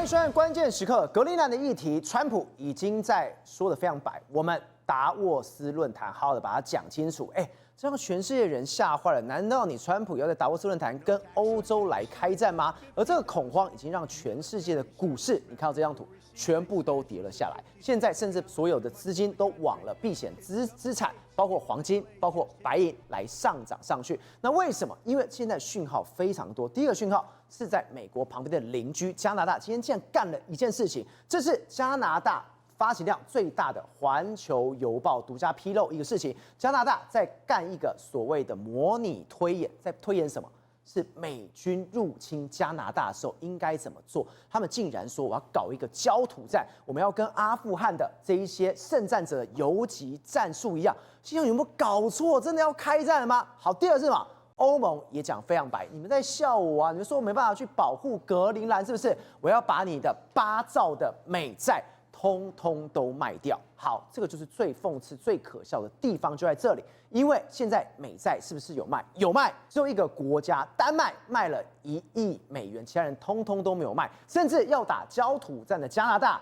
迎收看关键时刻，格陵兰的议题，川普已经在说得非常白，我们达沃斯论坛好好的把它讲清楚。这让全世界人吓坏了。难道你川普要在达沃斯论坛跟欧洲来开战吗？而这个恐慌已经让全世界的股市，你看到这张图，全部都跌了下来。现在甚至所有的资金都往了避险资产，包括黄金、包括白银来上涨上去。那为什么？因为现在讯号非常多。第一个讯号是在美国旁边的邻居加拿大，今天竟然干了一件事情，这是加拿大发行量最大的《环球邮报》独家披露一个事情：加拿大在干一个所谓的模拟推演，在推演什么？是美军入侵加拿大的时候应该怎么做？他们竟然说我要搞一个焦土战，我们要跟阿富汗的这一些圣战者的游击战术一样。心想有没有搞错？真的要开战了吗？好，第二是嘛，欧盟也讲非常白，你们在笑我啊！你们说我没办法去保护格陵兰，是不是？我要把你的8兆的美债通通都卖掉。好，这个就是最讽刺、最可笑的地方就在这里，因为现在美债是不是有卖？有卖，只有一个国家丹麦卖了1亿美元，其他人通通都没有卖，甚至要打焦土战的加拿大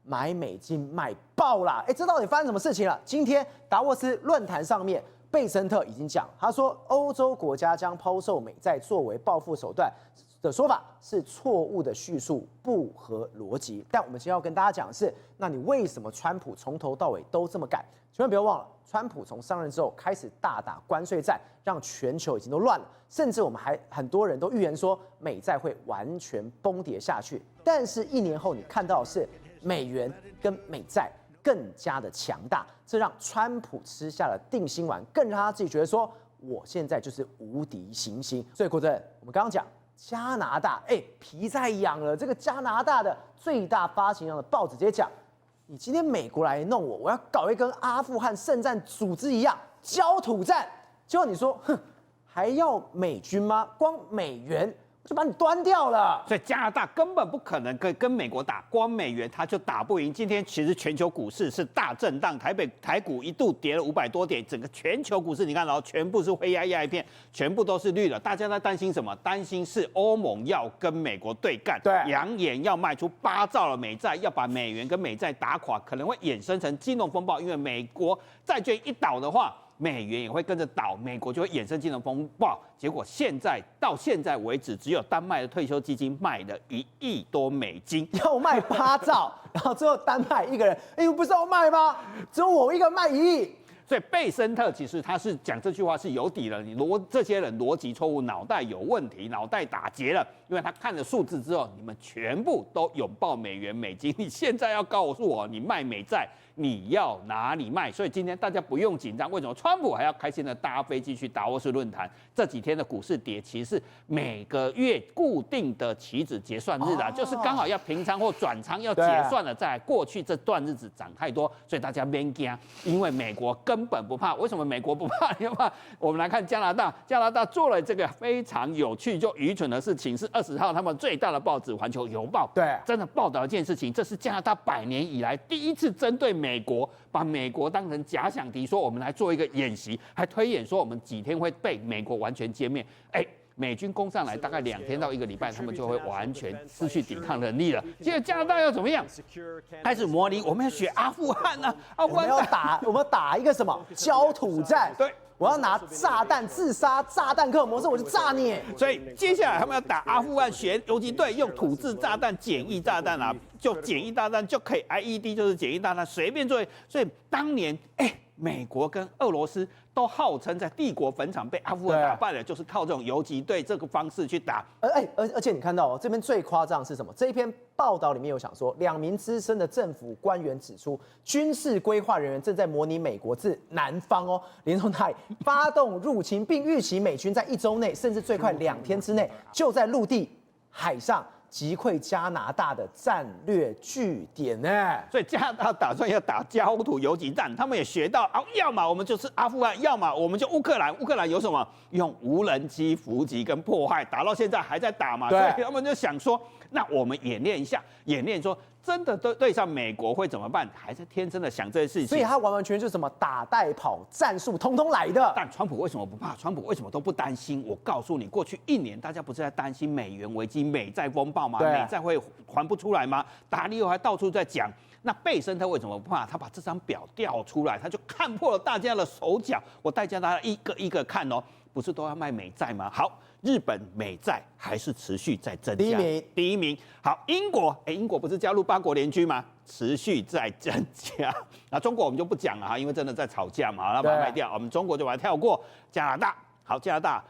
买美金卖爆啦！这到底发生什么事情了？今天达沃斯论坛上面，贝森特已经讲，他说欧洲国家将抛售美债作为报复手段的说法是错误的叙述，不合逻辑。但我们今天要跟大家讲的是，那你为什么川普从头到尾都这么敢？千万不要忘了，川普从上任之后开始大打关税战，让全球已经都乱了，甚至我们还很多人都预言说美债会完全崩跌下去。但是1年后，你看到的是美元跟美债更加的强大，这让川普吃下了定心丸，更让他自己觉得说，我现在就是无敌行星。所以，国珍，我们刚刚讲加拿大，皮在痒了。这个加拿大的最大发行量的报纸直接讲，你今天美国来弄我，我要搞一跟阿富汗圣战组织一样焦土战。结果你说，还要美军吗？光美元就把你端掉了，所以加拿大根本不可能跟美国打，光美元它就打不赢。今天其实全球股市是大震荡，台股一度跌了500多点，整个全球股市你看到全部是灰压压一片，全部都是绿的。大家在担心什么？担心是欧盟要跟美国对干，对，扬言要卖出8兆的美债，要把美元跟美债打垮，可能会衍生成金融风暴。因为美国债券一倒的话，美元也会跟着倒，美国就会衍生金融风暴。结果到现在为止，只有丹麦的退休基金卖了1亿多美金，要卖8兆，然后最后丹麦一个人，不是要卖吗？只有我一个卖1亿。所以贝森特其实他是讲这句话是有底了，这些人逻辑错误，脑袋有问题，脑袋打结了，因为他看了数字之后，你们全部都拥抱美元美金，你现在要告诉我你卖美债，你要哪里卖？所以今天大家不用紧张，为什么川普还要开心的搭飞机去达沃斯论坛？这几天的股市跌，其实是每个月固定的期指结算日啦，就是刚好要平仓或转仓要结算了，在过去这段日子涨太多，所以大家别惊，因为美国根本不怕。为什么美国不怕？因为我们来看加拿大，加拿大做了这个非常有趣就愚蠢的事情，是20号他们最大的报纸《环球邮报》真的报道一件事情，这是加拿大100年以来第一次针对美国，把美国当成假想敌，说我们来做一个演习，还推演说我们几天会被美国完全歼灭。美军攻上来大概2天到1个礼拜，他们就会完全失去抵抗能力了。接着加拿大要怎么样？开始模拟，我们要学阿富汗啊，我们要打一个什么焦土战？对。我要拿炸弹自杀炸弹客模式，我就炸你。所以接下来他们要打阿富汗，学游击队用土制炸弹、简易炸弹啊，就简易炸弹就可以 ，IED 就是简易炸弹，随便做。所以当年美国跟俄罗斯都号称在帝国坟场被阿富汗打败了，就是靠这种游击队这个方式去打。而且你看到这边最夸张是什么？这一篇报道里面有想说，2名资深的政府官员指出，军事规划人员正在模拟美国自南方联动态发动入侵，并预期美军在1周内，甚至最快2天之内，就在陆地、海上击溃加拿大的战略据点呢。所以加拿大打算要打焦土游击战，他们也学到要么我们就是阿富汗，要么我们就乌克兰。乌克兰有什么？用无人机伏击跟迫害，打到现在还在打嘛。所以他们就想说，那我们演练一下，演练说真的对上美国会怎么办？还是天真的想这些事情？所以他完完全全就是什么打带跑战术，通通来的。但川普为什么不怕？川普为什么都不担心？我告诉你，过去1年大家不是在担心美元危机、美债风暴吗？美债会还不出来吗？达利欧还到处在讲。那贝森特为什么不怕？他把这张表调出来，他就看破了大家的手脚。我带大家一个一个看哦，不是都要卖美债吗？好，日本美债还是持续在增加，第一名。好，英国，英国不是加入8国联军吗？持续在增加。那中国我们就不讲了哈，因为真的在吵架嘛，要把它卖掉。我们中国就把它跳过。加拿大，好，加拿大，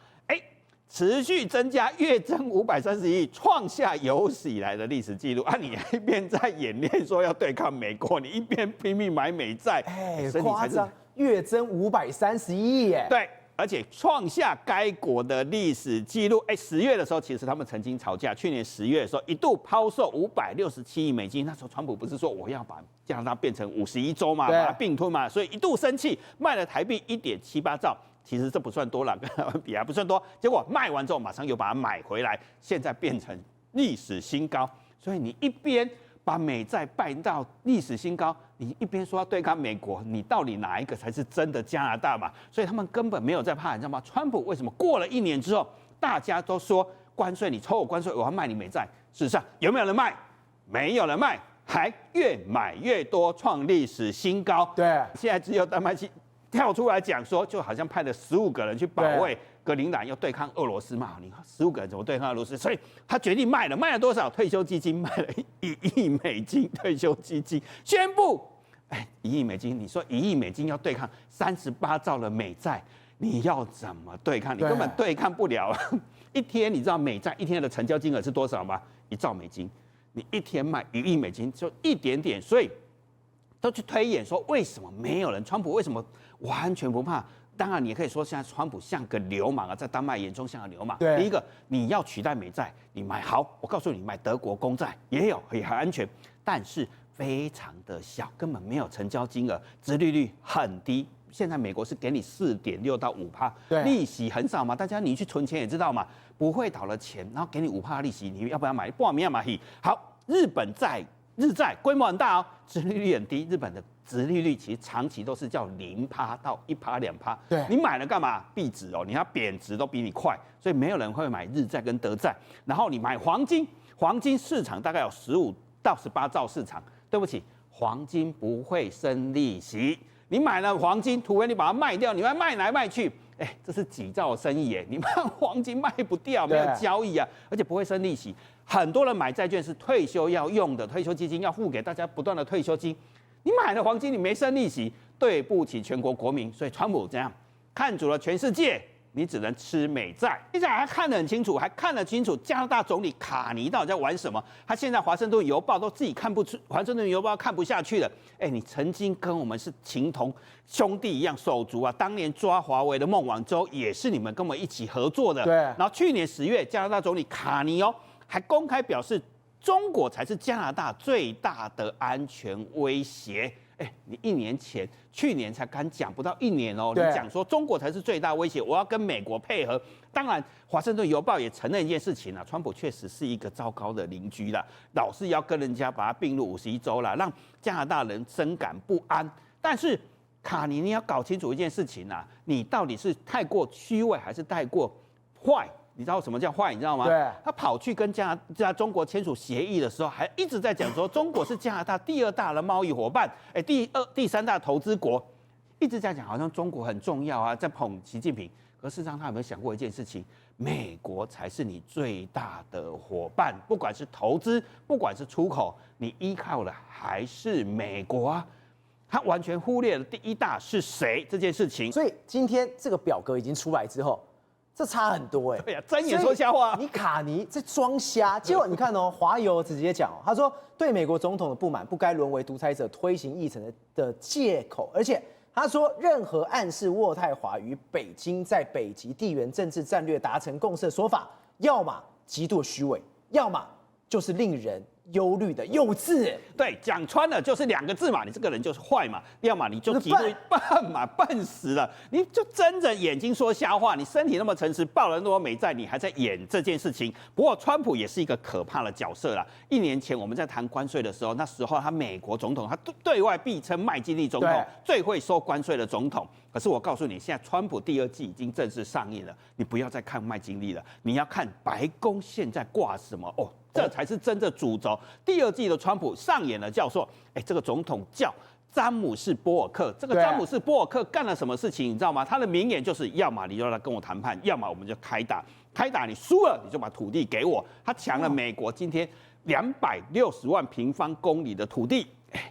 持续增加，月增531亿，创下有史以来的历史记录啊！你一边在演练说要对抗美国，你一边拼命买美债，夸张，月增531亿耶！对，而且创下该国的历史记录。10月的时候，其实他们曾经吵架，去年10月的时候一度抛售567亿美金，那时候川普不是说我要把加拿大变成51州嘛，把它并吞嘛，所以一度生气，卖了台币1.78兆。其实这不算多了，跟他们比还不算多。结果卖完之后，马上又把它买回来，现在变成历史新高。所以你一边把美债办到历史新高，你一边说要对抗美国，你到底哪一个才是真的加拿大嘛？所以他们根本没有在怕，你知道吗？川普为什么过了1年之后，大家都说关税，你抽我关税，我要卖你美债？事实上有没有人卖？没有人卖，还越买越多，创历史新高。对，现在只有丹麦跳出来讲说，就好像派了15个人去保卫格陵兰，要对抗俄罗斯嘛？你看15个人怎么对抗俄罗斯？所以他决定卖了多少？退休基金卖了1亿美金，退休基金宣布，1亿美金，你说1亿美金要对抗38兆的美债，你要怎么对抗？你根本对抗不了。一天你知道美债一天的成交金额是多少吗？1兆美金，你一天卖1亿美金，就一点点，所以都去推演说为什么没有人？川普为什么完全不怕？当然，你也可以说现在川普像个流氓啊，在丹麦眼中像个流氓。第一个，你要取代美债，你买好，我告诉你，买德国公债也很安全，但是非常的小，根本没有成交金额，殖利率很低。现在美国是给你4.6%到5%，利息很少嘛，大家你去存钱也知道嘛，不会倒了钱，然后给你5%的利息，你要不要买？不要买。好，日债规模很大哦，殖利率很低，日本的殖利率其实长期都是叫0%到1%、2%。对，你买了干嘛？币值哦，你要贬值都比你快，所以没有人会买日债跟德债。然后你买黄金，黄金市场大概有15到18兆市场。对不起，黄金不会生利息。你买了黄金，除非你把它卖掉，你要卖来卖去，这是几兆的生意耶！你卖黄金卖不掉，没有交易啊，而且不会生利息。很多人买债券是退休要用的，退休基金要付给大家不断的退休金。你买了黄金，你没生利息，对不起全国国民。所以川普这样看准了全世界，你只能吃美债。接下来还看得很清楚，还看得清楚加拿大总理卡尼到底在玩什么。他现在《华盛顿邮报》都自己看不出，《华盛顿邮报》看不下去了。你曾经跟我们是情同兄弟一样手足啊！当年抓华为的孟晚舟也是你们跟我们一起合作的。对。然后去年10月，加拿大总理卡尼还公开表示，中国才是加拿大最大的安全威胁。你1年前、去年才刚讲，不到1年哦，你讲说中国才是最大威胁，我要跟美国配合。当然，《华盛顿邮报》也承认一件事情川普确实是一个糟糕的邻居啦，老是要跟人家把他并入51州啦，让加拿大人深感不安。但是卡尼，你要搞清楚一件事情你到底是太过虚伪还是太过坏？你知道什么叫坏？你知道吗？对，他跑去跟中国签署协议的时候，还一直在讲说中国是加拿大第2大的贸易伙伴，第3大投资国，一直在讲好像中国很重要啊，在捧习近平。可事实上，他有没有想过一件事情？美国才是你最大的伙伴，不管是投资，不管是出口，你依靠的还是美国啊。他完全忽略了第1大是谁这件事情。所以今天这个表格已经出来之后，这差很多对呀，睁眼说瞎话。你卡尼在装瞎，结果你看华邮直接讲他说对美国总统的不满不该沦为独裁者推行议程的借口，而且他说任何暗示渥太华与北京在北极地缘政治战略达成共识的说法，要么极度虚伪，要么就是令人忧虑的幼稚。对，讲穿了就是2个字嘛，你这个人就是坏嘛，要么你就极度笨嘛，笨死了，你就睁着眼睛说瞎话，你身体那么诚实，抱了那么多美债，你还在演这件事情。不过川普也是一个可怕的角色啦。1年前我们在谈关税的时候，那时候他美国总统，他对外必称麦金利总统最会收关税的总统。可是我告诉你，现在川普第2季已经正式上映了，你不要再看麦金利了，你要看白宫现在挂什么哦。这才是真正主轴。第2季的川普上演了教授，这个总统叫詹姆士·波尔克。这个詹姆士·波尔克干了什么事情，你知道吗？他的名言就是：要么你就来跟我谈判，要么我们就开打。开打你输了，你就把土地给我。他抢了美国今天260万平方公里的土地。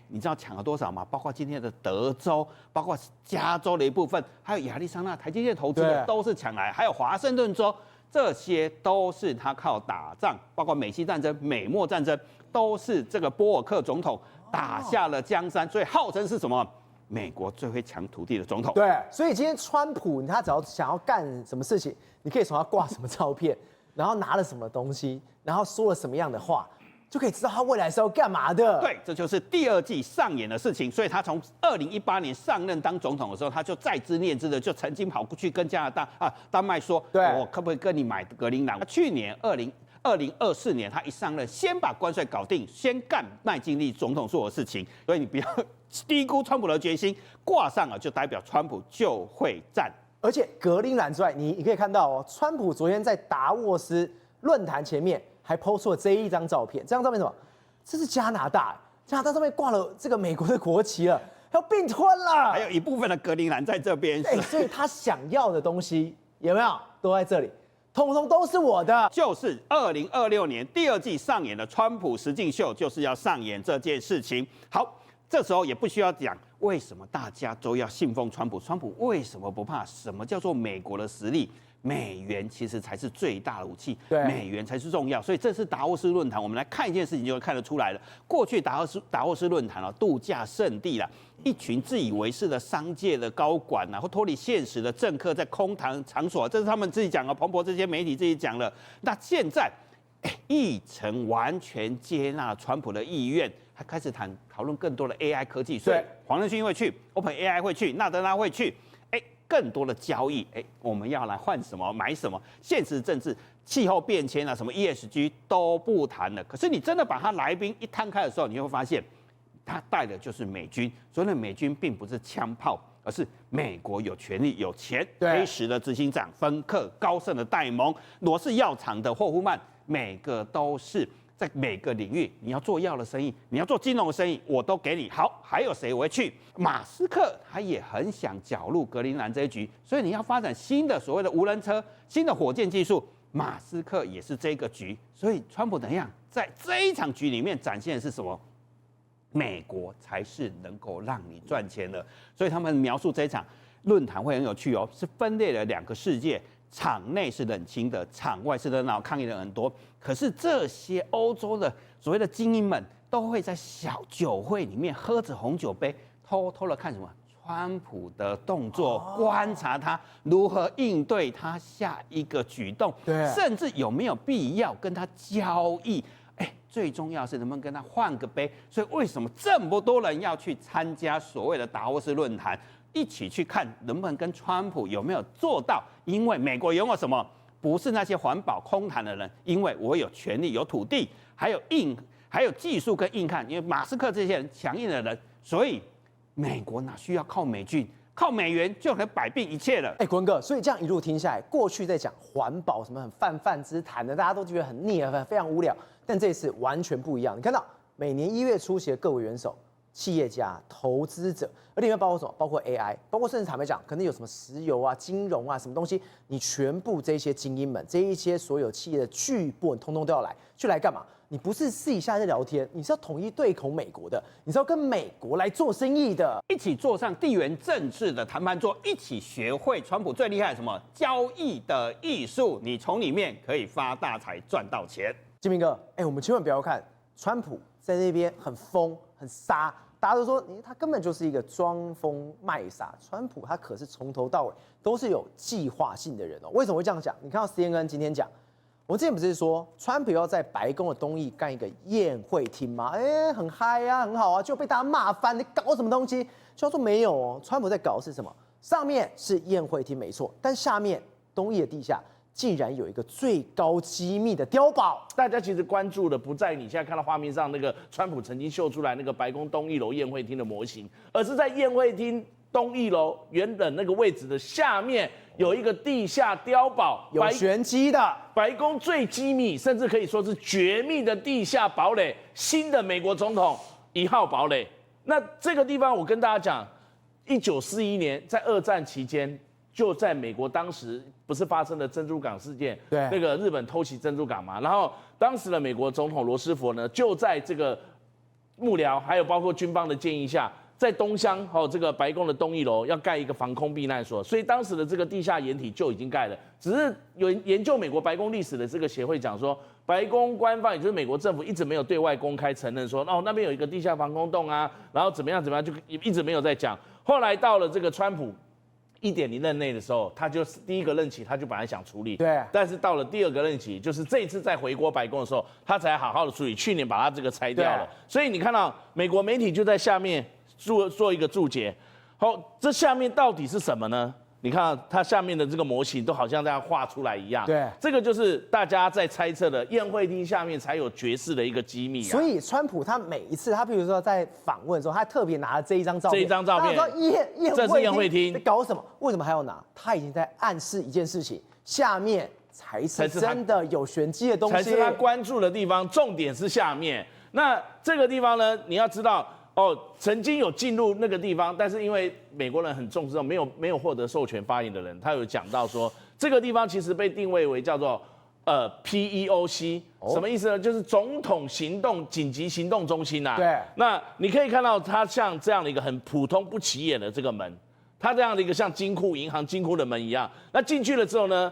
你知道抢了多少吗？包括今天的德州，包括加州的一部分，还有亚利桑那台积电投资的都是抢来，还有华盛顿州。这些都是他靠打仗，包括美西战争、美墨战争，都是这个波尔克总统打下了江山，所以号称是什么？美国最会抢土地的总统。对，所以今天川普他只要想要干什么事情，你可以从他挂什么照片，然后拿了什么东西，然后说了什么样的话，就可以知道他未来是要干嘛的。对，这就是第2季上演的事情。所以他从2018年上任当总统的时候，他就在之念之的，就曾经跑过去跟加拿大丹麦说，我可不可以跟你买格陵兰？去年2024年他一上任，先把关税搞定，先干麦金利总统做的事情。所以你不要低估川普的决心，挂上了就代表川普就会战。而且格陵兰之外，你可以看到川普昨天在达沃斯论坛前面还 po 出了这一张照片，这张照片什么？这是加拿大，加拿大上面挂了这个美国的国旗了，要并吞了。还有一部分的格陵兰在这边，所以他想要的东西有没有都在这里，通通都是我的。就是2026年第2季上演的川普实境秀，就是要上演这件事情。好，这时候也不需要讲为什么大家都要信奉川普，川普为什么不怕？什么叫做美国的实力？美元其实才是最大的武器，美元才是重要，所以这次达沃斯论坛，我们来看一件事情就会看得出来了。过去达沃斯论坛度假胜地啦，一群自以为是的商界的高管或脱离现实的政客在空谈场所，这是他们自己讲的，彭博这些媒体自己讲了。那现在，议程完全接纳川普的意愿，还开始讨论更多的 AI 科技，所以黄仁勋会去 ，OpenAI 会去，纳德拉会去。更多的交易，我们要来换什么买什么？现实政治、气候变迁什么 ESG 都不谈了。可是你真的把他来宾一摊开的时候，你会发现，他带的就是美军。所以呢，美军并不是枪炮，而是美国有权力、有钱。黑石的执行长芬克、高盛的戴蒙、罗氏药厂的霍夫曼，每个都是。在每个领域，你要做药的生意，你要做金融的生意，我都给你。好，还有谁我会去？马斯克他也很想搅入格陵兰这一局，所以你要发展新的所谓的无人车、新的火箭技术，马斯克也是这个局。所以川普怎样在这一场局里面展现的是什么？美国才是能够让你赚钱的。所以他们描述这一场论坛会很有趣哦，是分裂了2个世界。场内是冷清的，场外是热闹，抗议的人很多。可是这些欧洲的所谓的精英们，都会在小酒会里面喝着红酒杯，偷偷的看什么？川普的动作，观察他如何应对他下一个举动，甚至有没有必要跟他交易。最重要是能不能跟他换个杯。所以为什么这么多人要去参加所谓的达沃斯论坛？一起去看能不能跟川普有没有做到，因为美国拥有什么？不是那些环保空谈的人，因为我有权利、有土地，还有技术跟硬汉，因为马斯克这些人强硬的人，所以美国哪需要靠美军？靠美元就能摆平一切了。国文哥，所以这样一路听下来，过去在讲环保什么很泛泛之谈的，大家都觉得很腻啊，非常无聊。但这一次完全不一样，你看到每年1月出席的各位元首。企业家、投资者，而里面包括什么？包括 AI，包括甚至坦白讲，可能有什么石油啊、金融啊什么东西，你全部这些精英们、这一些所有企业的巨擘，通通都要来干嘛？你不是私底下在聊天，你是要统一对口美国的，你是要跟美国来做生意的，一起坐上地缘政治的谈判桌，一起学会川普最厉害的什么交易的艺术，你从里面可以发大财赚到钱。金明哥，我们千万不要看川普在那边很疯很杀。大家都说，他根本就是一个装疯卖傻。川普他可是从头到尾都是有计划性的人哦。为什么会这样讲？你看到 CNN 今天讲，我们之前不是说川普要在白宫的东翼干一个宴会厅吗？哎，很嗨啊，很好啊，就被大家骂翻，你搞什么东西？就说没有哦，川普在搞的是什么？上面是宴会厅没错，但下面东翼的地下竟然有一个最高机密的碉堡。大家其实关注的不在你现在看到画面上那个川普曾经秀出来那个白宫东一楼宴会厅的模型，而是在宴会厅东一楼原本那个位置的下面有一个地下碉堡，有玄机的。白宫最机密，甚至可以说是绝密的地下堡垒，新的美国总统1号堡垒。那这个地方我跟大家讲，1941年在二战期间，就在美国当时不是发生了珍珠港事件，对，那个日本偷袭珍珠港嘛，然后当时的美国总统罗斯福呢，就在这个幕僚还有包括军方的建议下，在东乡这个白宫的东一楼要盖一个防空避难所，所以当时的这个地下掩体就已经盖了。只是有研究美国白宫历史的这个协会讲说，白宫官方也就是美国政府一直没有对外公开承认说，那边有一个地下防空洞啊，然后怎么样，就一直没有在讲。后来到了这个川普1.0任内的时候，他就是第一个任期，他就本来想处理，对，但是到了第2个任期，就是这一次再回国白宫的时候，他才好好的处理。去年把他这个拆掉了，所以你看到美国媒体就在下面做一个注解。好，这下面到底是什么呢？你看它下面的这个模型都好像这样画出来一样。对，这个就是大家在猜测的宴会厅下面才有绝世的一个机密啊。所以川普他每一次，他比如说在访问的时候，他特别拿了这一张照片，这是宴会厅，在搞什么？为什么还要拿？他已经在暗示一件事情，下面才是真的有玄机的东西，才是他关注的地方。重点是下面。那这个地方呢，你要知道。曾经有进入那个地方，但是因为美国人很重视，没有获得授权发言的人，他有讲到说，这个地方其实被定位为叫做PEOC，什么意思呢？就是总统紧急行动中心啊。对。那你可以看到，它像这样的一个很普通不起眼的这个门，它这样的一个像银行金库的门一样。那进去了之后呢，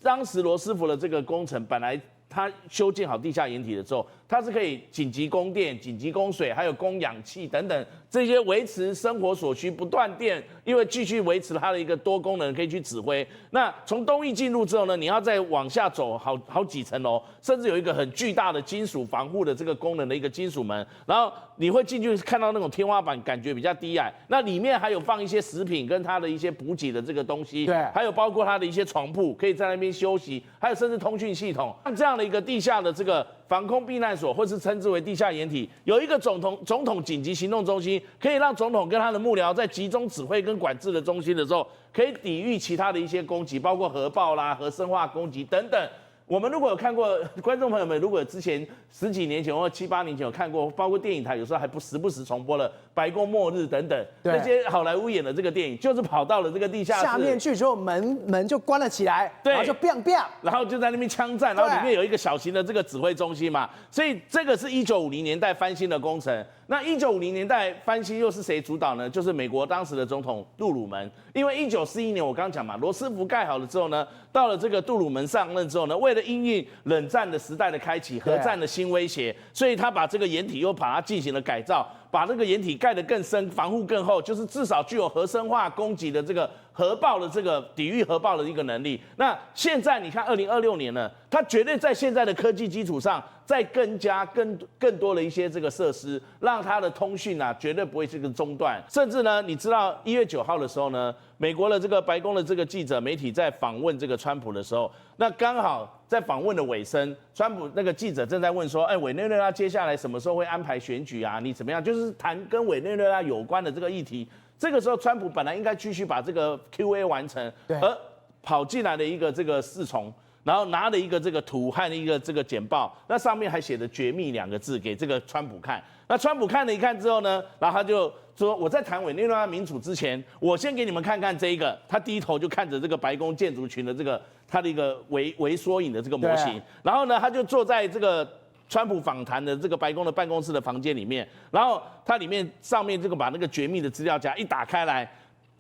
当时罗斯福的这个工程本来。它修建好地下掩体的时候，它是可以紧急供电、紧急供水，还有供氧气等等这些维持生活所需不断电，因为继续维持它的一个多功能可以去指挥。那从东翼进入之后呢，你要再往下走好几层楼，甚至有一个很巨大的金属防护的这个功能的一个金属门，然后你会进去看到那种天花板感觉比较低矮，那里面还有放一些食品跟它的一些补给的这个东西，对，还有包括它的一些床铺，可以在那边休息，还有甚至通讯系统，像这样的一个地下的这个防空避难所，或是称之为地下掩体，有一个总统紧急行动中心，可以让总统跟他的幕僚在集中指挥跟管制的中心的时候，可以抵御其他的一些攻击，包括核爆啦、核生化攻击等等。我们如果有看过，观众朋友们如果之前10几年前或7、8年前有看过，包括电影台有时候还时不时重播了《白宫末日》等等那些好莱坞演的这个电影，就是跑到了这个地下室下面去之后，门就关了起来，然后就 biang biang， 然后就在那边枪战，然后里面有一个小型的这个指挥中心嘛，所以这个是1950年代翻新的工程。那1950年代翻新又是谁主导呢？就是美国当时的总统杜鲁门。因为1941年我刚刚讲嘛，罗斯福盖好了之后呢，到了这个杜鲁门上任之后呢，为了因应冷战的时代的开启，核战的新威胁，所以他把这个掩体又把它进行了改造，把这个掩体盖得更深，防护更厚，就是至少具有核生化攻击的这个核爆的这个抵御核爆的一个能力。那现在你看2026年呢，它绝对在现在的科技基础上，再加更多的一些这个设施，让它的通讯啊绝对不会这个中断。甚至呢，你知道1月9号的时候呢，美国的这个白宫的这个记者媒体在访问这个川普的时候，那刚好在访问的尾声，川普那个记者正在问说，委内瑞拉接下来什么时候会安排选举啊？你怎么样？就是谈跟委内瑞拉有关的这个议题。这个时候，川普本来应该继续把这个 Q&A 完成，而跑进来的一个这个侍从，然后拿了一个这个图和一个这个简报，那上面还写着"绝密"2个字给这个川普看。那川普看了一看之后呢，然后他就说："我在谈委内瑞拉民主之前，我先给你们看看这一个。"他低头就看着这个白宫建筑群的这个他的一个微缩影的这个模型，然后呢，他就坐在这个川普访谈的这个白宫的办公室的房间里面，然后它里面上面这个把那个绝密的资料夹一打开来，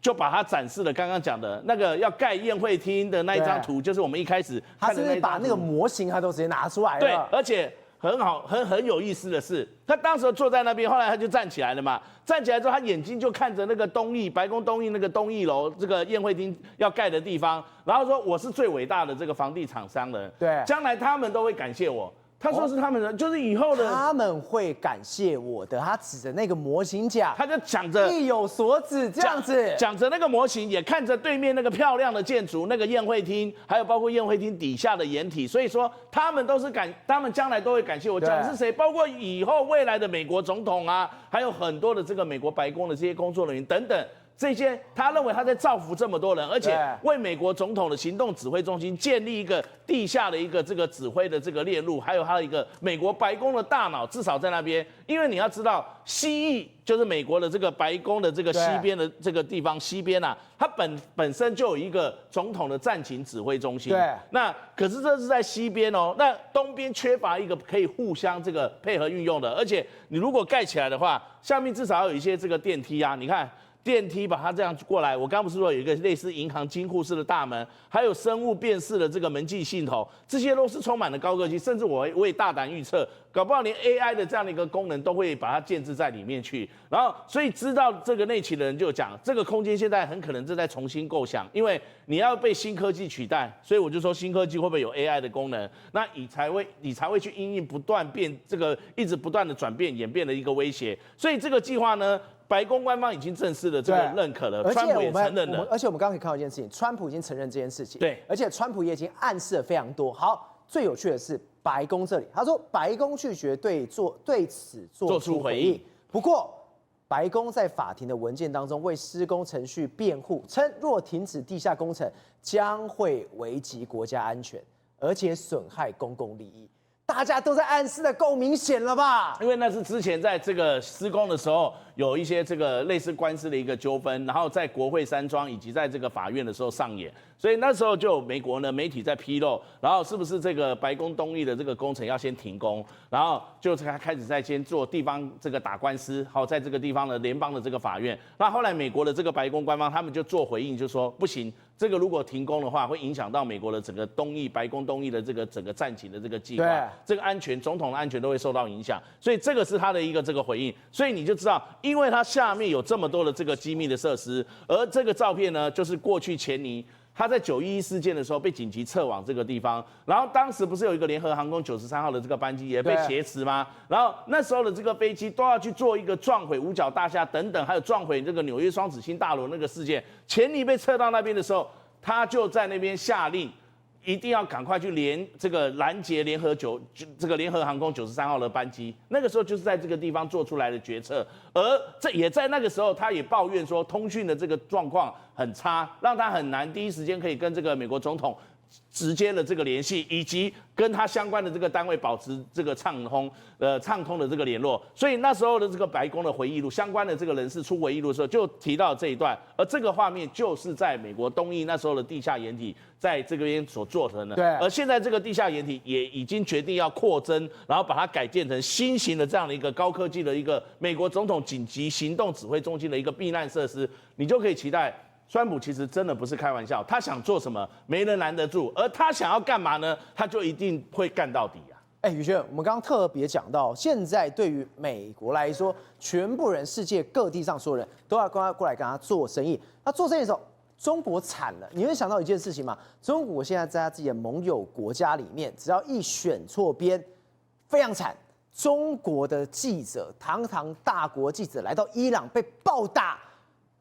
就把它展示了刚刚讲的那个要盖宴会厅的那一张图，就是我们一开始看的那一张图。他是把那个模型他都直接拿出来了。对，而且很好，很有意思的是，他当时坐在那边，后来他就站起来了嘛。站起来之后，他眼睛就看着那个白宫东翼那个东翼楼，这个宴会厅要盖的地方，然后说我是最伟大的这个房地产商人，对，将来他们都会感谢我。他说是他们的，就是以后的他们会感谢我的。他指着那个模型讲，他就讲着意有所指这样子，讲着那个模型，也看着对面那个漂亮的建筑，那个宴会厅，还有包括宴会厅底下的掩体，所以说他们他们将来都会感谢我。讲的是谁？包括以后未来的美国总统啊，还有很多的这个美国白宫的这些工作人员等等。这些他认为他在造福这么多人，而且为美国总统的行动指挥中心建立一个地下的一个这个指挥的这个链路，还有他的一个美国白宫的大脑，至少在那边。因为你要知道，西翼就是美国的这个白宫的这个西边的这个地方，西边啊，它本身就有一个总统的战情指挥中心。对，那可是这是在西边哦，那东边缺乏一个可以互相这个配合运用的，而且你如果盖起来的话，下面至少要有一些这个电梯啊，你看。电梯把它这样过来，我刚刚不是说有一个类似银行金库式的大门，还有生物辨识的这个门禁系统，这些都是充满了高科技，甚至我也大胆预测，搞不好连 AI 的这样的一个功能都会把它建置在里面去。然后，所以知道这个内情的人就讲，这个空间现在很可能正在重新构想，因为你要被新科技取代，所以我就说新科技会不会有 AI 的功能？那你才会去因应不断变这个一直不断的转变演变的一个威胁。所以这个计划呢？白宫官方已经正式的这个认可了，川普也承认了。而且我们刚刚可以看到一件事情，川普已经承认这件事情。对，而且川普也已经暗示了非常多。好，最有趣的是白宫这里，他说白宫拒绝对此做出回应。不过，白宫在法庭的文件当中为施工程序辩护，称若停止地下工程将会危及国家安全，而且损害公共利益。大家都在暗示的够明显了吧？因为那是之前在这个施工的时候有一些这个类似官司的一个纠纷，然后在国会山庄以及在这个法院的时候上演，所以那时候就有美国呢媒体在披露，然后是不是这个白宫东翼的这个工程要先停工，然后就开始在先做地方这个打官司，好在这个地方的联邦的这个法院，那后来美国的这个白宫官方他们就做回应，就说不行。这个如果停工的话，会影响到美国的整个白宫东翼的这个整个战情的这个计划，这个安全，总统的安全都会受到影响，所以这个是他的一个这个回应，所以你就知道，因为它下面有这么多的这个机密的设施，而这个照片呢，就是过去前尼。他在911事件的时候被紧急撤往这个地方，然后当时不是有一个联合航空93号的这个班机也被挟持吗？然后那时候的这个飞机都要去做一个撞毁五角大厦等等，还有撞毁这个纽约双子星大楼那个事件。前尼被撤到那边的时候，他就在那边下令，一定要赶快去拦截联合航空93号的班机。那个时候就是在这个地方做出来的决策，而这也在那个时候，他也抱怨说通讯的这个状况很差，让他很难第一时间可以跟这个美国总统直接的这个联系，以及跟他相关的这个单位保持这个畅通的这个联络。所以那时候的这个白宫的回忆录，相关的这个人士出回忆录的时候，就提到这一段。而这个画面就是在美国东翼那时候的地下掩体，在这边所做成的。对。而现在这个地下掩体也已经决定要扩增，然后把它改建成新型的这样的一个高科技的一个美国总统紧急行动指挥中心的一个避难设施，你就可以期待。川普其实真的不是开玩笑，他想做什么没人拦得住，而他想要干嘛呢？他就一定会干到底啊！宇轩，我们刚刚特别讲到，现在对于美国来说，全部人、世界各地上所有人都要过来跟他做生意。那做生意的时候，中国惨了，你会想到一件事情吗？中国现在在他自己的盟友国家里面，只要一选错边，非常惨。中国的记者，堂堂大国记者来到伊朗被暴打。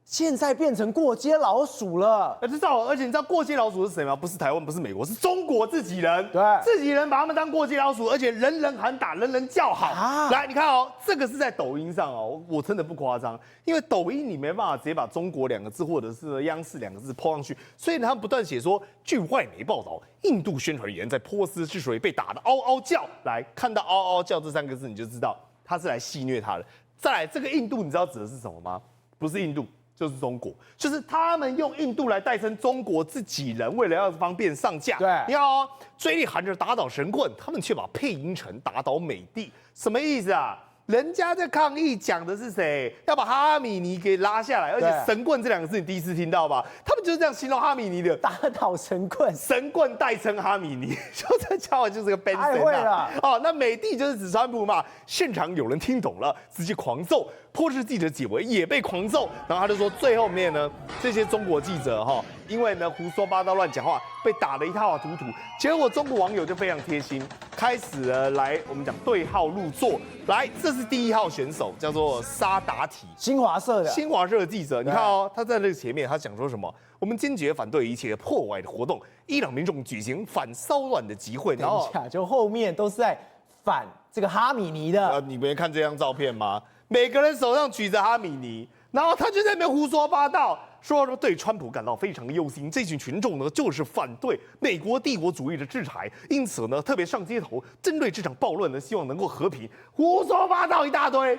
现在变成过街老鼠了，而且你知道过街老鼠是谁吗？不是台湾，不是美国，是中国自己人。对，自己人把他们当过街老鼠，而且人人喊打，人人叫好。来，你看哦，这个是在抖音上哦，我真的不夸张，因为抖音你没办法直接把中国2个字或者是央视2个字 po 上去，所以他们不断写说，据外媒报道，印度宣传员在波斯之水被打得嗷嗷叫。来看到嗷嗷叫这3个字，你就知道他是来戏谑他的。再来，这个印度你知道指的是什么吗？不是印度。就是中国，就是他们用印度来代称中国自己人，为了要方便上架。对，你看哦，嘴里喊着打倒神棍，他们却把配音成打倒美帝，什么意思啊？人家在抗议讲的是谁？要把哈米尼给拉下来，而且神棍这两个字你第一次听到吧？他们就是这样形容哈米尼的，打倒神棍，神棍代称哈米尼，就这家伙就是个 Ben 太 森会了。哦，那美帝就是指川普嘛，现场有人听懂了，直接狂揍。波士记者解围也被狂揍，然后他就说最后面呢，这些中国记者哈，因为呢胡说八道乱讲话，被打得一塌糊涂。结果中国网友就非常贴心，开始了来我们讲对号入座。来，这是第1号选手，叫做沙达提，新华社的，新华社的记者。你看哦，他在这个前面，他讲说什么？我们坚决反对一切破坏的活动，伊朗民众举行反骚乱的集会。然后就后面都是在反这个哈米尼的。你没看这张照片吗？每个人手上举着哈米尼，然后他就在那边胡说八道，说对川普感到非常的忧心。这群群众呢，就是反对美国帝国主义的制裁，因此呢，特别上街头针对这场暴乱呢，希望能够和平。胡说八道一大堆，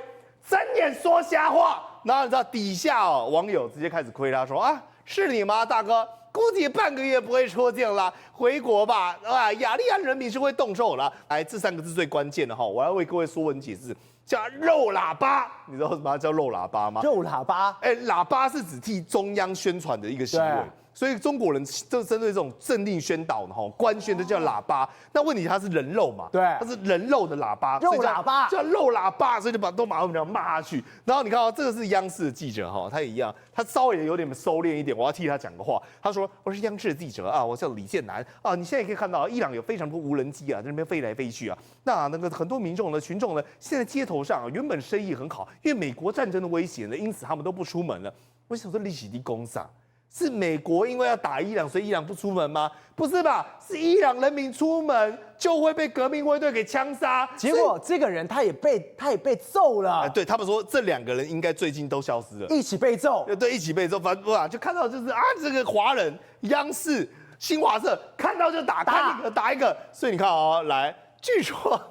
睁眼说瞎话。然后你知道底下网友直接开始亏他说啊，是你吗，大哥？估计半个月不会出境了，回国吧。雅利安人民是会动手了。来，这3个字最关键的哈，我要为各位说文解字。叫肉喇叭，你知道什么叫肉喇叭吗？肉喇叭，喇叭是指替中央宣传的一个行为，所以中国人就针对这种政令宣导的官宣都叫喇叭。那问题它是人肉嘛？对，它是人肉的喇叭，肉喇叭叫肉喇叭，所以就把我们骂下去。然后你看到这个是央视的记者哈，他也一样，他稍微有点收敛一点。我要替他讲个话，他说我是央视的记者啊，我叫李建南啊。你现在可以看到伊朗有非常多无人机啊，在那边飞来飞去啊。那个很多民众呢，群众呢，现在街头上原本生意很好，因为美国战争的威胁呢，因此他们都不出门了。我想说，利息的工厂。是美国因为要打伊朗，所以伊朗不出门吗？不是吧？是伊朗人民出门就会被革命卫队给枪杀。结果这个人他也被揍了。对他们说，这2个人应该最近都消失了，一起被揍。对，一起被揍。反正就看到就是这个华人央视、新华社看到就打，看一个打一个。所以你看来，据说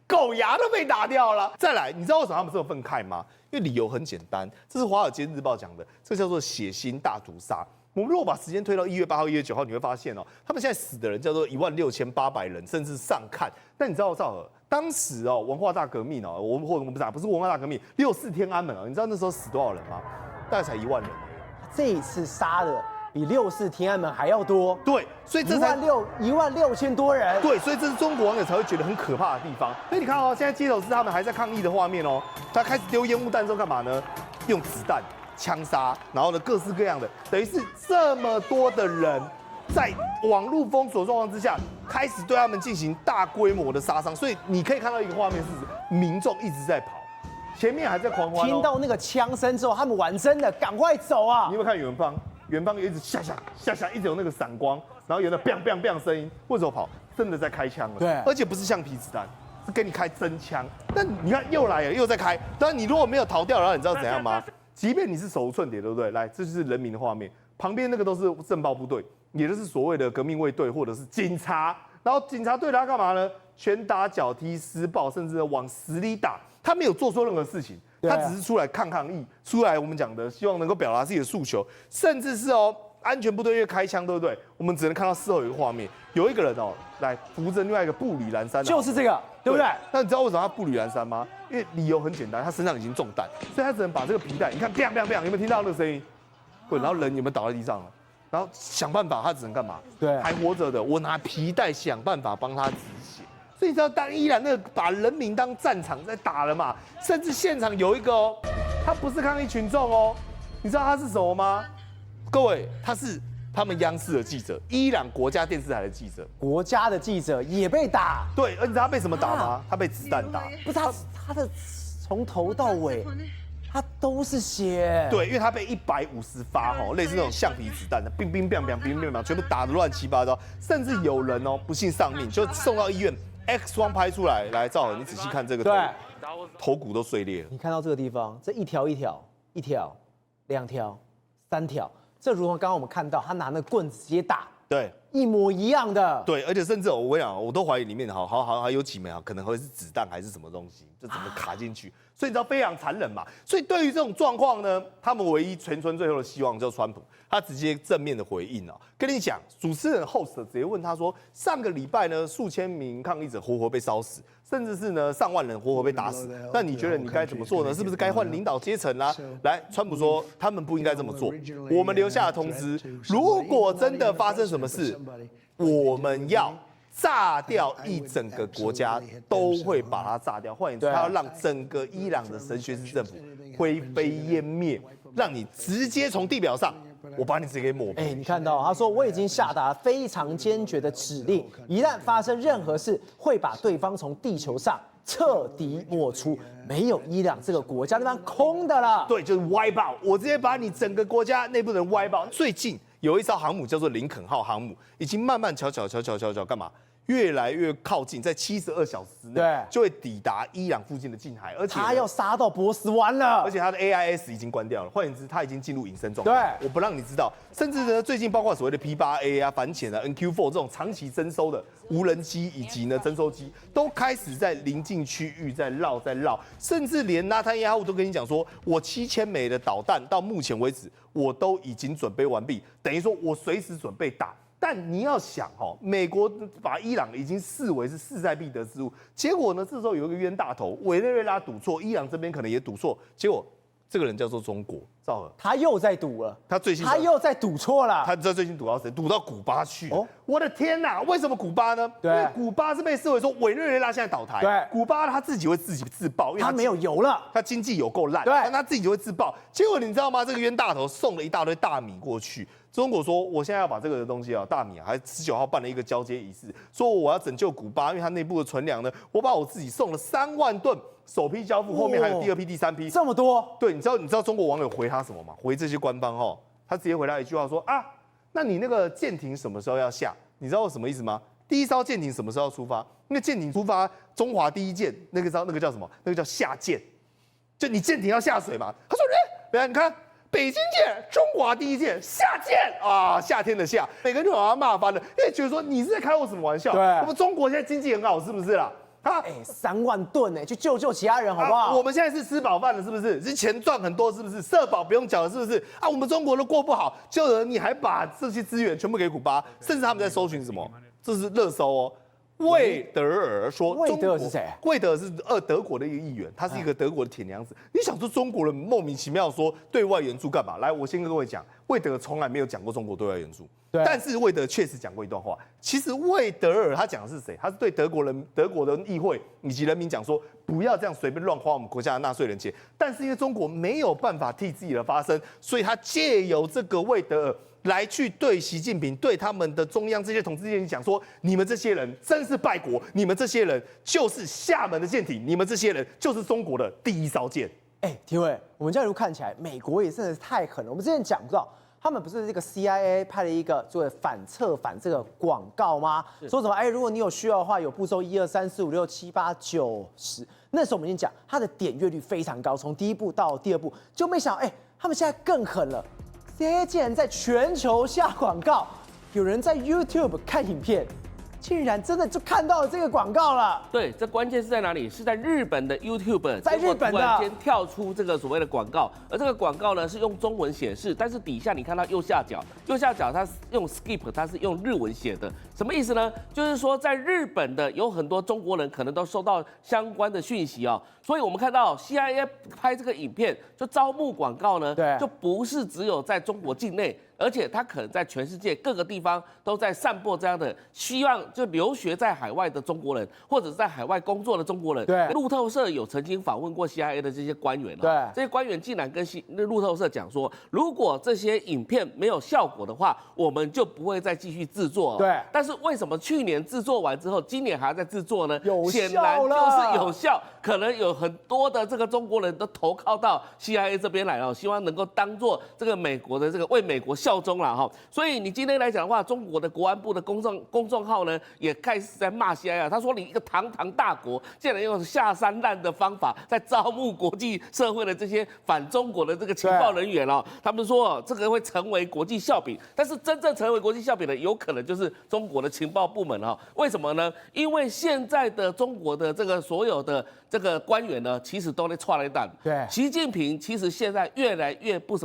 狗牙都被打掉了。再来，你知道为什么他们这么愤慨吗？因为理由很简单，这是《华尔街日报》讲的，这叫做血腥大屠杀。我们如果把时间推到1月8号、1月9号，你会发现他们现在死的人叫做16800人，甚至上看。但你知道赵尔当时文化大革命我们不是文化大革命，64天安门你知道那时候死多少人吗？大概才1万人。这一次杀的比64天安门还要多。对，所以这才16000多人。对，所以这是中国网友才会觉得很可怕的地方。所以你看现在街头是他们还在抗议的画面他开始丢烟雾弹之后干嘛呢？用子弹。枪杀，然后呢，各式各样的，等于是这么多的人在网络封锁状况之下，开始对他们进行大规模的杀伤。所以你可以看到一个画面是民众一直在跑，前面还在狂欢。听到那个枪声之后，他们玩真的，赶快走啊！你有没有看远方有一直下，一直有那个闪光，然后有那 bang bang bang 声音，为什么跑？真的在开枪了。对，而且不是橡皮子弹，是给你开真枪。但你看又来了，又在开。当然你如果没有逃掉，然后你知道怎样吗？即便你是手无寸铁，对不对？来，这就是人民的画面，旁边那个都是政报部队，也就是所谓的革命卫队或者是警察。然后警察对他干嘛呢？拳打脚踢、施暴，甚至往死里打。他没有做错任何事情，他只是出来抗议，出来我们讲的希望能够表达自己的诉求，甚至是安全部队越开枪，对不对？我们只能看到事后有一个画面，有一个人来扶着另外一个步履蹒跚，就是这个，对不对？那你知道为什么他步履蹒跚吗？因为理由很简单，他身上已经中弹，所以他只能把这个皮带，你看 ，bang bang bang，有没有听到那个声音？对，然后人有没有倒在地上了？然后想办法，他只能干嘛？对，还活着的，我拿皮带想办法帮他止血。所以你知道，当伊朗那个把人民当战场在打了嘛，甚至现场有一个他不是抗议群众你知道他是什么吗？各位，他是他们央视的记者，伊朗国家电视台的记者，国家的记者也被打。对，而且他被什么打吗？他被子弹打。不是他的从头到尾，他都是血。对，因为他被150发类似那种橡皮子弹的，乒乒乓乓，乒乒乓乓，全部打得乱七八糟，甚至有人不幸丧命，就送到医院 ，X 光拍出来，来赵尔，你仔细看这个头骨都碎裂了。你看到这个地方，这一条、2条、3条。这如同刚刚我们看到，他拿那棍子直接打，对，一模一样的。对，而且甚至我跟你讲，我都怀疑里面还有几枚可能会是子弹还是什么东西，就怎么卡进去，所以你知道非常残忍嘛。所以对于这种状况呢，他们唯一全村最后的希望就是川普，他直接正面的回应跟你讲，主持人 host 直接问他说，上个礼拜呢，数千名抗议者活活被烧死，甚至是呢上万人活活被打死。那你觉得你该怎么做呢？是不是该换领导阶层啦？来，川普说他们不应该这么做。我们留下的通知，如果真的发生什么事，我们要炸掉一整个国家，都会把它炸掉。换言之，他要让整个伊朗的神学式政府灰飞烟灭，让你直接从地表上。我把你直接给抹平。你看到他说我已经下达非常坚决的指令，一旦发生任何事，会把对方从地球上彻底抹除，没有伊朗这个国家，那边空的了。对，就是歪爆，我直接把你整个国家内部人歪爆。最近有一艘航母叫做林肯号航母，已经慢慢悄干嘛？越来越靠近，在72小时内就会抵达伊朗附近的近海，而且他要杀到波斯湾了，而且他的 AIS 已经关掉了，换言之，他已经进入隐身状态。我不让你知道，甚至呢，最近包括所谓的 P8A 啊、反潜啊、NQ4这种长期征收的无人机以及呢征收机，都开始在临近区域在绕，甚至连纳坦亚胡都跟你讲说，我7000枚的导弹到目前为止我都已经准备完毕，等于说我随时准备打。但你要想美国把伊朗已经视为是势在必得之物，结果呢，这时候有一个冤大头，委内瑞拉赌错，伊朗这边可能也赌错，结果这个人叫做中国，赵和，他又在赌了，他又在赌错了，他知道最近赌到谁？赌到古巴去了。我的天哪！为什么古巴呢？因为古巴是被视为说委内瑞拉现在倒台，古巴他自己会自己自爆，因为他没有油了，他经济有够烂，他自己就会自爆。结果你知道吗？这个冤大头送了一大堆大米过去。中国说，我现在要把这个东西大米还19号办了一个交接仪式，说我要拯救古巴，因为它内部的存粮呢，我把我自己送了3万吨，首批交付，后面还有第2批、第3批，这么多。对，你知道中国网友回他什么吗？回这些官方他直接回他一句话说那你那个舰艇什么时候要下？你知道我什么意思吗？第一艘舰艇什么时候要出发？那个舰艇出发，中华第一舰那个叫什么？那个叫下舰，就你舰艇要下水嘛。他说，来你看。北京舰，中华第一舰，下舰啊！夏天的夏，每个人就把他骂翻了，因为觉得说你是在开我什么玩笑？我们中国现在经济很好，是不是啦？ 3万吨去救其他人好不好？我们现在是吃饱饭了，是不是？是钱赚很多，是不是？社保不用缴了，是不是？我们中国都过不好，就你还把这些资源全部给古巴，甚至他们在搜寻什么？这是热搜魏德尔说，魏德尔是谁？魏德尔是德国的一个议员，他是一个德国的铁娘子。你想说中国人莫名其妙说对外援助干嘛？来，我先跟各位讲，魏德尔从来没有讲过中国对外援助。 但是魏德确实讲过一段话。其实魏德尔他讲的是谁？他是对德国的议会以及人民讲说，不要这样随便乱花我们国家的纳税人钱。但是因为中国没有办法替自己的发声，所以他借由这个魏德尔来去对习近平、对他们的中央这些统治阶级讲说：你们这些人真是败国，你们这些人就是厦门的舰艇，你们这些人就是中国的第一艘舰。体委，我们这样如看起来，美国也真的是太狠了。我们之前讲到。 他们不是这个 CIA 拍了一个作为测反这个广告吗？说什么？如果你有需要的话，有步骤1、2、3、4、5、6、7、8、9、10。那时候我们已经讲，它的点阅率非常高，从第一步到第2步，就没想到，他们现在更狠了 ，CIA 竟然在全球下广告，有人在 YouTube 看影片。 竟然真的就看到了这个广告了。对，这关键是在哪里？是在日本的 YouTube， 在日本的突然间跳出这个所谓的广告，而这个广告呢是用中文显示，但是底下你看到右下角它是用 skip， 它是用日文写的，什么意思呢？就是说在日本的有很多中国人可能都收到相关的讯息所以我们看到 CIA 拍这个影片就招募广告呢，就不是只有在中国境内。 而且他可能在全世界各个地方都在散播这样的希望，就留学在海外的中国人，或者在海外工作的中国人。对，路透社有曾经访问过 CIA 的这些官员对，这些官员竟然跟路透社讲说，如果这些影片没有效果的话，我们就不会再继续制作。对，但是为什么去年制作完之后，今年还要再制作呢？显然就是有效，可能有很多的这个中国人都投靠到 CIA 这边来了，希望能够当做这个美国的这个为美国效忠了所以你今天来讲的话，中国的国安部的公众号呢，也开始在骂 CIA 他说你一个堂堂大国，竟然用下三滥的方法在招募国际社会的这些反中国的这个情报人员他们说这个会成为国际笑柄，但是真正成为国际笑柄的，有可能就是中国的情报部门为什么呢？因为现在的中国的这个所有的这个官员呢，其实都在踹了一蛋。对，习近平其实现在越来越不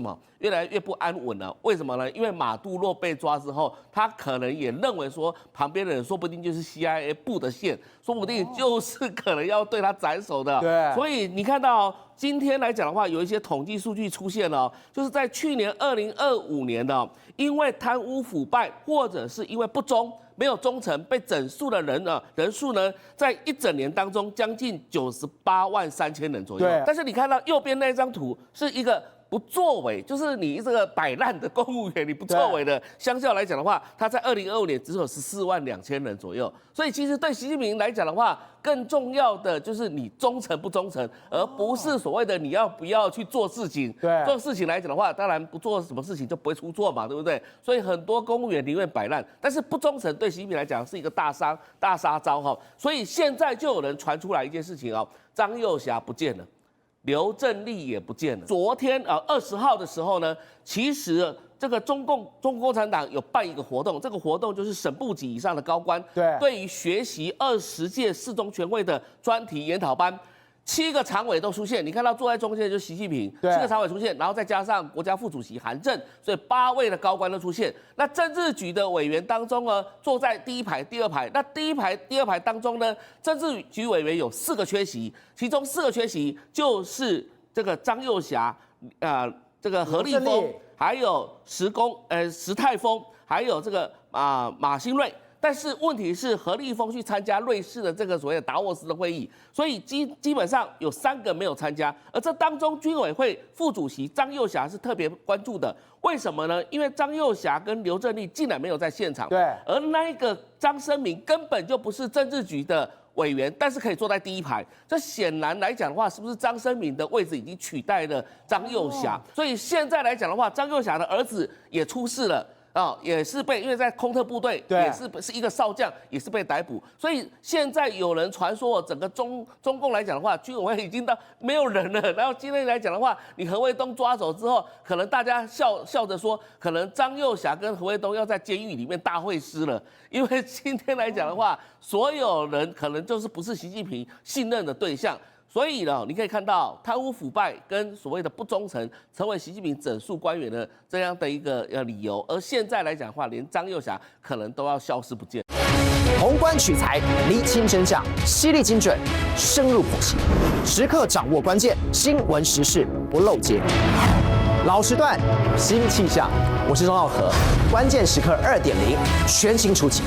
安稳了。为什么呢？因为马杜洛被抓之后，他可能也认为说，旁边的人说不定就是 CIA 布的线，说不定就是可能要对他斩首的。对，所以你看到今天来讲的话，有一些统计数据出现了，就是在去年2025年的，因为贪污腐败或者是因为不忠。没有忠诚被整肃的人数呢，在一整年当中将近98万3千人左右。对。但是你看到右边那张图是一个不作为，就是你这个摆烂的公务员，你不作为的，相较来讲的话，他在2025年只有14万2千人左右。所以其实对习近平来讲的话，更重要的就是你忠诚不忠诚，而不是所谓的你要不要去做事情。对，做事情来讲的话，当然不做什么事情就不会出错嘛，对不对？所以很多公务员宁愿摆烂，但是不忠诚对习近平来讲是一个大杀招哈。所以现在就有人传出来一件事情哦，张又侠不见了。刘振立也不见了。昨天20号的时候呢，其实这个中共共产党有办一个活动，这个活动就是省部级以上的高官对于学习20届四中全会的专题研讨班。7个常委都出现，你看到坐在中间的就是习近平，7个常委出现，然后再加上国家副主席韩正，所以8位的高官都出现。那政治局的委员当中呢，坐在第一排、第二排。那第一排、第二排当中呢，政治局委员有4个缺席，其中4个缺席就是这个张又侠，这个何立峰，还有石泰峰，还有这个马兴瑞。但是问题是，何立峰去参加瑞士的这个所谓的达沃斯的会议，所以基本上有3个没有参加。而这当中，军委会副主席张又侠是特别关注的。为什么呢？因为张又侠跟刘振立竟然没有在现场，对，而那一个张声明根本就不是政治局的委员，但是可以坐在第一排。这显然来讲的话，是不是张声明的位置已经取代了张又侠？所以现在来讲的话，张又侠的儿子也出事了。也是因为在空特部队，也是一个少将，也是被逮捕。所以现在有人传说，整个中共来讲的话，军委会已经到没有人了。然后今天来讲的话，你何卫东抓走之后，可能大家笑着说，可能张又侠跟何卫东要在监狱里面大会师了。因为今天来讲的话，所有人可能就是不是习近平信任的对象。所以呢，你可以看到贪污腐败跟所谓的不忠诚成为习近平整肃官员的这样的一个理由，而现在来讲的话，连张又侠可能都要消失不见。宏观取材，厘清真相，犀利精准，深入剖析，时刻掌握关键，新闻时事不漏接。老时段，新气象，我是钟浩和，关键时刻2.0全新出击。